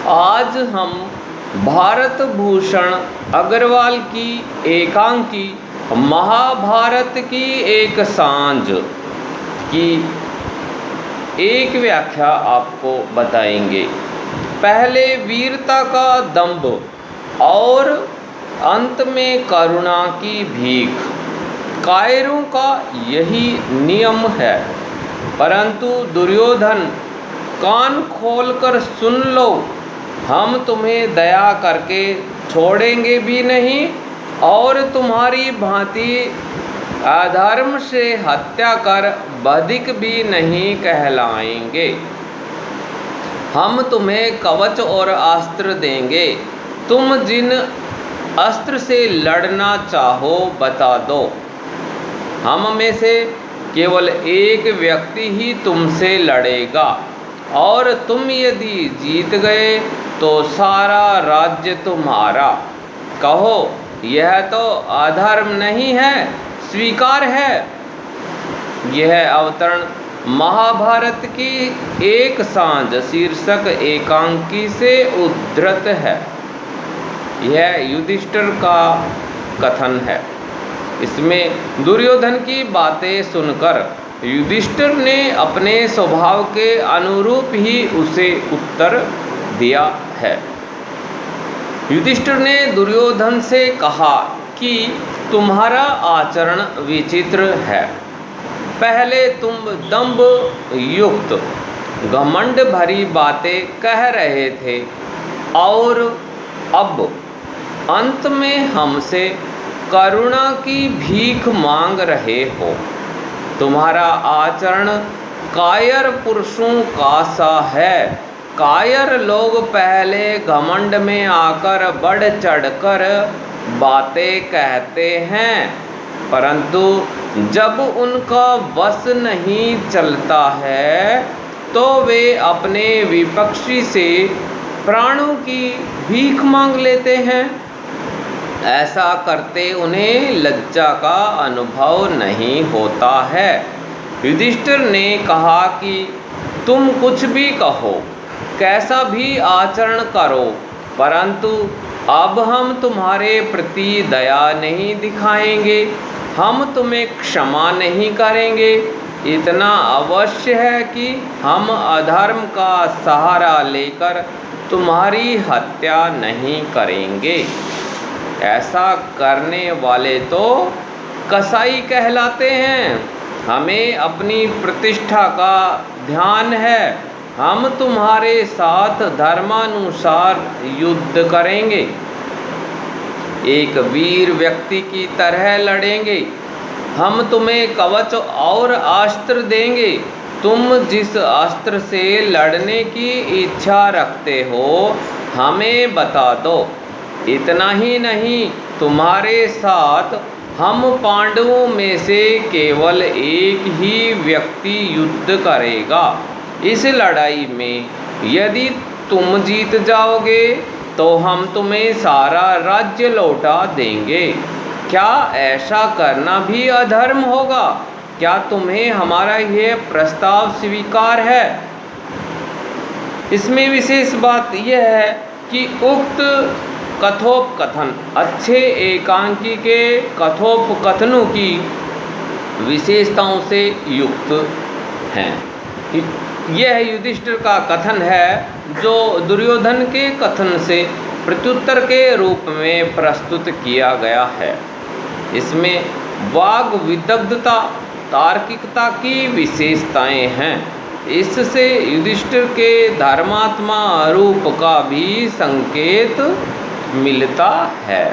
आज हम भारत भूषण अग्रवाल की एकांकी महाभारत की एक सांझ की एक व्याख्या आपको बताएंगे। पहले वीरता का दंभ और अंत में करुणा की भीख, कायरों का यही नियम है। परंतु दुर्योधन, कान खोलकर सुन लो, हम तुम्हें दया करके छोड़ेंगे भी नहीं और तुम्हारी भांति अधर्म से हत्या कर बधिक भी नहीं कहलाएंगे। हम तुम्हें कवच और अस्त्र देंगे, तुम जिन अस्त्र से लड़ना चाहो बता दो। हम में से केवल एक व्यक्ति ही तुमसे लड़ेगा और तुम यदि जीत गए तो सारा राज्य तुम्हारा। कहो, यह तो अधर्म नहीं है, स्वीकार है। यह अवतरण महाभारत की एक सांझ शीर्षक एकांकी से उद्धृत है। यह युधिष्ठिर का कथन है। इसमें दुर्योधन की बातें सुनकर युधिष्ठिर ने अपने स्वभाव के अनुरूप ही उसे उत्तर दिया है। युधिष्ठिर ने दुर्योधन से कहा कि तुम्हारा आचरण विचित्र है। पहले तुम दंभ युक्त घमंड भरी बातें कह रहे थे और अब अंत में हमसे करुणा की भीख मांग रहे हो। तुम्हारा आचरण कायर पुरुषों का सा है। कायर लोग पहले घमंड में आकर बढ़ चढ़कर बातें कहते हैं, परंतु जब उनका वश नहीं चलता है तो वे अपने विपक्षी से प्राणों की भीख मांग लेते हैं। ऐसा करते उन्हें लज्जा का अनुभव नहीं होता है। युधिष्ठिर ने कहा कि तुम कुछ भी कहो, कैसा भी आचरण करो, परंतु अब हम तुम्हारे प्रति दया नहीं दिखाएंगे, हम तुम्हें क्षमा नहीं करेंगे। इतना अवश्य है कि हम अधर्म का सहारा लेकर तुम्हारी हत्या नहीं करेंगे। ऐसा करने वाले तो कसाई कहलाते हैं। हमें अपनी प्रतिष्ठा का ध्यान है। हम तुम्हारे साथ धर्मानुसार युद्ध करेंगे, एक वीर व्यक्ति की तरह लड़ेंगे। हम तुम्हें कवच और अस्त्र देंगे। तुम जिस अस्त्र से लड़ने की इच्छा रखते हो हमें बता दो। इतना ही नहीं, तुम्हारे साथ हम पांडवों में से केवल एक ही व्यक्ति युद्ध करेगा। इस लड़ाई में यदि तुम जीत जाओगे तो हम तुम्हें सारा राज्य लौटा देंगे। क्या ऐसा करना भी अधर्म होगा? क्या तुम्हें हमारा यह प्रस्ताव स्वीकार है? इसमें विशेष बात यह है कि उक्त कथोपकथन अच्छे एकांकी के कथोपकथनों की विशेषताओं से युक्त हैं। यह युधिष्ठिर का कथन है जो दुर्योधन के कथन से प्रत्युत्तर के रूप में प्रस्तुत किया गया है। इसमें वाग विदग्धता, तार्किकता की विशेषताएं हैं। इससे युधिष्ठिर के धर्मात्मा रूप का भी संकेत मिलता है।